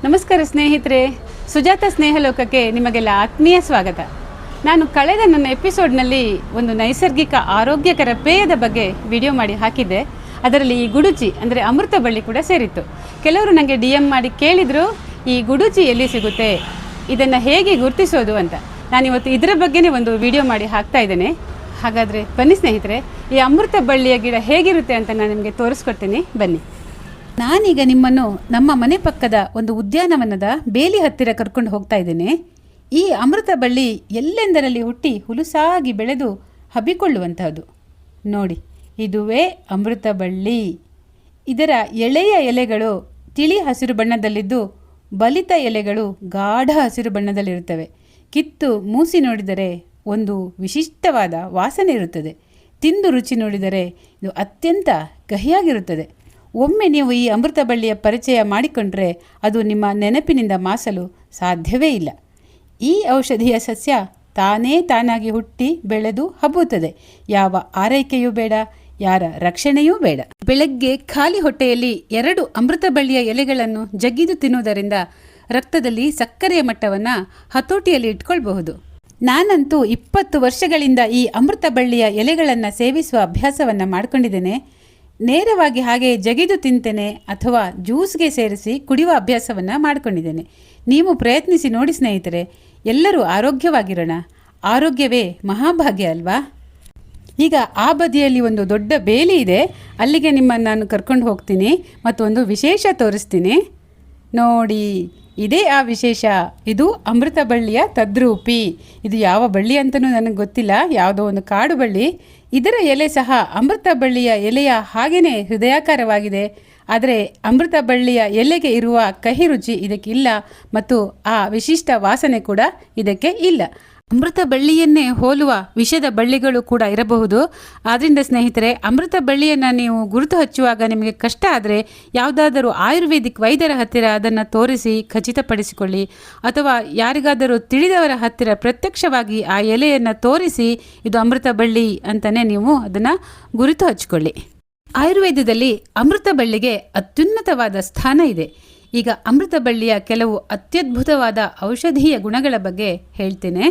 ನಮಸ್ಕಾರ ಸ್ನೇಹಿತರೆ, ಸುಜಾತ ಸ್ನೇಹಲೋಕಕ್ಕೆ ನಿಮಗೆಲ್ಲ ಆತ್ಮೀಯ ಸ್ವಾಗತ. ನಾನು ಕಳೆದ ನನ್ನ ಎಪಿಸೋಡ್ನಲ್ಲಿ ಒಂದು ನೈಸರ್ಗಿಕ ಆರೋಗ್ಯಕರ ಪೇಯದ ಬಗ್ಗೆ ವಿಡಿಯೋ ಮಾಡಿ ಹಾಕಿದ್ದೆ. ಅದರಲ್ಲಿ ಈ ಗುಡುಚಿ ಅಂದರೆ ಅಮೃತ ಬಳ್ಳಿ ಕೂಡ ಸೇರಿತ್ತು. ಕೆಲವರು ನನಗೆ DM ಮಾಡಿ ಕೇಳಿದರು, ಈ ಗುಡುಚಿ ಎಲ್ಲಿ ಸಿಗುತ್ತೆ, ಇದನ್ನು ಹೇಗೆ ಗುರುತಿಸೋದು ಅಂತ. ನಾನಿವತ್ತು ಇದರ ಬಗ್ಗೆನೇ ಒಂದು ವಿಡಿಯೋ ಮಾಡಿ ಹಾಕ್ತಾ ಇದ್ದೇನೆ. ಹಾಗಾದರೆ ಬನ್ನಿ ಸ್ನೇಹಿತರೆ, ಈ ಅಮೃತ ಬಳ್ಳಿಯ ಗಿಡ ಹೇಗಿರುತ್ತೆ ಅಂತ ನಾನು ನಿಮಗೆ ತೋರಿಸ್ಕೊಡ್ತೀನಿ, ಬನ್ನಿ. ನಾನೀಗ ನಿಮ್ಮನ್ನು ನಮ್ಮ ಮನೆ ಪಕ್ಕದ ಒಂದು ಉದ್ಯಾನವನದ ಬೇಲಿ ಹತ್ತಿರ ಕರ್ಕೊಂಡು ಹೋಗ್ತಾ ಇದ್ದೇನೆ. ಈ ಅಮೃತ ಬಳ್ಳಿ ಎಲ್ಲೆಂದರಲ್ಲಿ ಹುಟ್ಟಿ ಹುಲುಸಾಗಿ ಬೆಳೆದು ಹಬ್ಬಿಕೊಳ್ಳುವಂತಹದ್ದು. ನೋಡಿ, ಇದುವೇ ಅಮೃತ ಬಳ್ಳಿ. ಇದರ ಎಳೆಯ ಎಲೆಗಳು ತಿಳಿ ಹಸಿರು ಬಣ್ಣದಲ್ಲಿದ್ದು ಬಲಿತ ಎಲೆಗಳು ಗಾಢ ಹಸಿರು ಬಣ್ಣದಲ್ಲಿರುತ್ತವೆ. ಕಿತ್ತು ಮೂಸಿ ನೋಡಿದರೆ ಒಂದು ವಿಶಿಷ್ಟವಾದ ವಾಸನೆ ಇರುತ್ತದೆ. ತಿಂದು ರುಚಿ ನೋಡಿದರೆ ಇದು ಅತ್ಯಂತ ಕಹಿಯಾಗಿರುತ್ತದೆ. ಒಮ್ಮೆ ನೀವು ಈ ಅಮೃತ ಬಳ್ಳಿಯ ಪರಿಚಯ ಮಾಡಿಕೊಂಡ್ರೆ ಅದು ನಿಮ್ಮ ನೆನಪಿನಿಂದ ಮಾಸಲು ಸಾಧ್ಯವೇ ಇಲ್ಲ. ಈ ಔಷಧೀಯ ಸಸ್ಯ ತಾನಾಗಿ ಹುಟ್ಟಿ ಬೆಳೆದು ಹಬ್ಬುತ್ತದೆ. ಯಾವ ಆರೈಕೆಯೂ ಬೇಡ, ಯಾರ ರಕ್ಷಣೆಯೂ ಬೇಡ. ಬೆಳಗ್ಗೆ ಖಾಲಿ ಹೊಟ್ಟೆಯಲ್ಲಿ 2 ಅಮೃತ ಬಳ್ಳಿಯ ಎಲೆಗಳನ್ನು ಜಗ್ಗಿದು ತಿನ್ನುವುದರಿಂದ ರಕ್ತದಲ್ಲಿ ಸಕ್ಕರೆಯ ಮಟ್ಟವನ್ನು ಹತೋಟಿಯಲ್ಲಿ ಇಟ್ಕೊಳ್ಬಹುದು. ನಾನಂತೂ 20 ವರ್ಷಗಳಿಂದ ಈ ಅಮೃತ ಬಳ್ಳಿಯ ಎಲೆಗಳನ್ನು ಸೇವಿಸುವ ಅಭ್ಯಾಸವನ್ನು ಮಾಡಿಕೊಂಡಿದ್ದೇನೆ. ನೇರವಾಗಿ ಹಾಗೆ ಜಗಿದು ತಿಂತೇನೆ ಅಥವಾ ಜ್ಯೂಸ್ಗೆ ಸೇರಿಸಿ ಕುಡಿಯುವ ಅಭ್ಯಾಸವನ್ನು ಮಾಡಿಕೊಂಡಿದ್ದೇನೆ. ನೀವು ಪ್ರಯತ್ನಿಸಿ ನೋಡಿ ಸ್ನೇಹಿತರೆ. ಎಲ್ಲರೂ ಆರೋಗ್ಯವಾಗಿರೋಣ. ಆರೋಗ್ಯವೇ ಮಹಾಭಾಗ್ಯ ಅಲ್ವಾ? ಈಗ ಆ ಬದಿಯಲ್ಲಿ ಒಂದು ದೊಡ್ಡ ಬೇಲಿ ಇದೆ, ಅಲ್ಲಿಗೆ ನಿಮ್ಮನ್ನು ನಾನು ಕರ್ಕೊಂಡು ಹೋಗ್ತೀನಿ ಮತ್ತು ಒಂದು ವಿಶೇಷ ತೋರಿಸ್ತೀನಿ. ನೋಡಿ, ಇದೇ ಆ ವಿಶೇಷ. ಇದು ಅಮೃತ ಬಳ್ಳಿಯ ತದ್ರೂಪಿ. ಇದು ಯಾವ ಬಳ್ಳಿ ಅಂತಲೂ ನನಗೆ ಗೊತ್ತಿಲ್ಲ, ಯಾವುದೋ ಒಂದು ಕಾಡು ಬಳ್ಳಿ. ಇದರ ಎಲೆ ಸಹ ಅಮೃತ ಬಳ್ಳಿಯ ಎಲೆಯ ಹಾಗೆಯೇ ಹೃದಯಾಕಾರವಾಗಿದೆ. ಆದರೆ ಅಮೃತ ಬಳ್ಳಿಯ ಎಲೆಗೆ ಇರುವ ಕಹಿ ರುಚಿ ಇದಕ್ಕಿಲ್ಲ ಮತ್ತು ಆ ವಿಶಿಷ್ಟ ವಾಸನೆ ಕೂಡ ಇದಕ್ಕೆ ಇಲ್ಲ. ಅಮೃತ ಬಳ್ಳಿಯನ್ನೇ ಹೋಲುವ ವಿಷದ ಬಳ್ಳಿಗಳು ಕೂಡ ಇರಬಹುದು. ಆದ್ದರಿಂದ ಸ್ನೇಹಿತರೆ, ಅಮೃತ ಬಳ್ಳಿಯನ್ನು ನೀವು ಗುರುತು ಹಚ್ಚುವಾಗ ನಿಮಗೆ ಕಷ್ಟ ಆದರೆ ಯಾವುದಾದರೂ ಆಯುರ್ವೇದಿಕ್ ವೈದ್ಯರ ಹತ್ತಿರ ಅದನ್ನು ತೋರಿಸಿ ಖಚಿತಪಡಿಸಿಕೊಳ್ಳಿ. ಅಥವಾ ಯಾರಿಗಾದರೂ ತಿಳಿದವರ ಹತ್ತಿರ ಪ್ರತ್ಯಕ್ಷವಾಗಿ ಆ ಎಲೆಯನ್ನು ತೋರಿಸಿ ಇದು ಅಮೃತ ಬಳ್ಳಿ ಅಂತಲೇ ನೀವು ಅದನ್ನು ಗುರುತು ಹಚ್ಚಿಕೊಳ್ಳಿ. ಆಯುರ್ವೇದದಲ್ಲಿ ಅಮೃತ ಬಳ್ಳಿಗೆ ಅತ್ಯುನ್ನತವಾದ ಸ್ಥಾನ ಇದೆ. ಈಗ ಅಮೃತ ಬಳ್ಳಿಯ ಕೆಲವು ಅತ್ಯದ್ಭುತವಾದ ಔಷಧೀಯ ಗುಣಗಳ ಬಗ್ಗೆ ಹೇಳ್ತೇನೆ.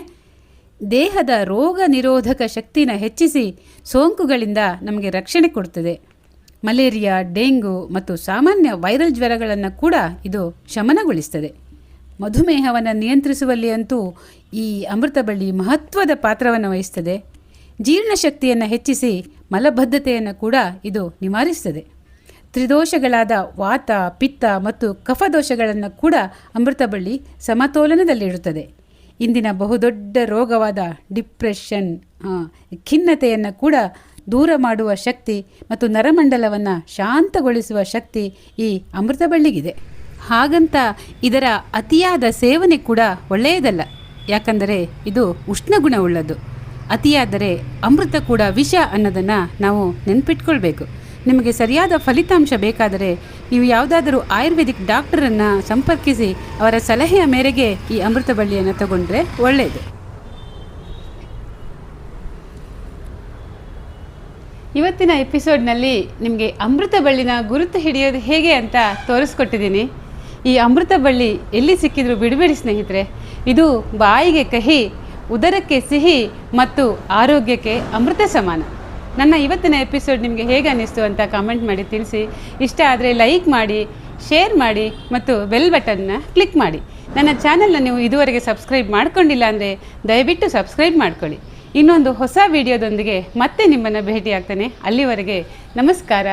ದೇಹದ ರೋಗ ನಿರೋಧಕ ಶಕ್ತಿನ ಹೆಚ್ಚಿಸಿ ಸೋಂಕುಗಳಿಂದ ನಮಗೆ ರಕ್ಷಣೆ ಕೊಡ್ತದೆ. ಮಲೇರಿಯಾ, ಡೆಂಗು ಮತ್ತು ಸಾಮಾನ್ಯ ವೈರಲ್ ಜ್ವರಗಳನ್ನು ಕೂಡ ಇದು ಶಮನಗೊಳಿಸ್ತದೆ. ಮಧುಮೇಹವನ್ನು ನಿಯಂತ್ರಿಸುವಲ್ಲಿ ಅಂತೂ ಈ ಅಮೃತ ಬಳ್ಳಿ ಮಹತ್ವದ ಪಾತ್ರವನ್ನು ವಹಿಸ್ತದೆ. ಜೀರ್ಣಶಕ್ತಿಯನ್ನು ಹೆಚ್ಚಿಸಿ ಮಲಬದ್ಧತೆಯನ್ನು ಕೂಡ ಇದು ನಿವಾರಿಸ್ತದೆ. ತ್ರಿದೋಷಗಳಾದ ವಾತ, ಪಿತ್ತ ಮತ್ತು ಕಫದೋಷಗಳನ್ನು ಕೂಡ ಅಮೃತ ಬಳ್ಳಿ ಸಮತೋಲನದಲ್ಲಿಡುತ್ತದೆ. ಇಂದಿನ ಬಹುದೊಡ್ಡ ರೋಗವಾದ ಡಿಪ್ರೆಷನ್, ಖಿನ್ನತೆಯನ್ನು ಕೂಡ ದೂರ ಮಾಡುವ ಶಕ್ತಿ ಮತ್ತು ನರಮಂಡಲವನ್ನು ಶಾಂತಗೊಳಿಸುವ ಶಕ್ತಿ ಈ ಅಮೃತ ಬಳ್ಳಿಗಿದೆ. ಹಾಗಂತ ಇದರ ಅತಿಯಾದ ಸೇವನೆ ಕೂಡ ಒಳ್ಳೆಯದಲ್ಲ, ಯಾಕಂದರೆ ಇದು ಉಷ್ಣಗುಣವುಳ್ಳದ್ದು. ಅತಿಯಾದರೆ ಅಮೃತ ಕೂಡ ವಿಷ ಅನ್ನೋದನ್ನು ನಾವು ನೆನಪಿಟ್ಕೊಳ್ಬೇಕು. ನಿಮಗೆ ಸರಿಯಾದ ಫಲಿತಾಂಶ ಬೇಕಾದರೆ ನೀವು ಯಾವುದಾದರೂ ಆಯುರ್ವೇದಿಕ್ ಡಾಕ್ಟರನ್ನು ಸಂಪರ್ಕಿಸಿ ಅವರ ಸಲಹೆಯ ಮೇರೆಗೆ ಈ ಅಮೃತ ಬಳ್ಳಿಯನ್ನು ತಗೊಂಡ್ರೆ ಒಳ್ಳೆಯದು. ಇವತ್ತಿನ ಎಪಿಸೋಡ್ನಲ್ಲಿ ನಿಮಗೆ ಅಮೃತ ಬಳ್ಳಿನ ಗುರುತು ಹಿಡಿಯೋದು ಹೇಗೆ ಅಂತ ತೋರಿಸ್ಕೊಟ್ಟಿದ್ದೀನಿ. ಈ ಅಮೃತ ಬಳ್ಳಿ ಎಲ್ಲಿ ಸಿಕ್ಕಿದ್ರು ಬಿಡಬೇಡಿ ಸ್ನೇಹಿತರೆ. ಇದು ಬಾಯಿಗೆ ಕಹಿ, ಉದರಕ್ಕೆ ಸಿಹಿ ಮತ್ತು ಆರೋಗ್ಯಕ್ಕೆ ಅಮೃತ ಸಮಾನ. ನನ್ನ ಇವತ್ತಿನ ಎಪಿಸೋಡ್ ನಿಮಗೆ ಹೇಗೆ ಅನ್ನಿಸ್ತು ಅಂತ ಕಾಮೆಂಟ್ ಮಾಡಿ ತಿಳಿಸಿ. ಇಷ್ಟ ಆದರೆ ಲೈಕ್ ಮಾಡಿ, ಶೇರ್ ಮಾಡಿ ಮತ್ತು ಬೆಲ್ ಬಟನ್ನ ಕ್ಲಿಕ್ ಮಾಡಿ. ನನ್ನ ಚಾನಲ್ನ ನೀವು ಇದುವರೆಗೆ ಸಬ್ಸ್ಕ್ರೈಬ್ ಮಾಡ್ಕೊಂಡಿಲ್ಲ ಅಂದರೆ ದಯವಿಟ್ಟು ಸಬ್ಸ್ಕ್ರೈಬ್ ಮಾಡ್ಕೊಳ್ಳಿ. ಇನ್ನೊಂದು ಹೊಸ ವಿಡಿಯೋದೊಂದಿಗೆ ಮತ್ತೆ ನಿಮ್ಮನ್ನು ಭೇಟಿ ಆಗ್ತೇನೆ. ಅಲ್ಲಿವರೆಗೆ ನಮಸ್ಕಾರ,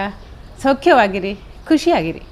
ಸೌಖ್ಯವಾಗಿರಿ, ಖುಷಿಯಾಗಿರಿ.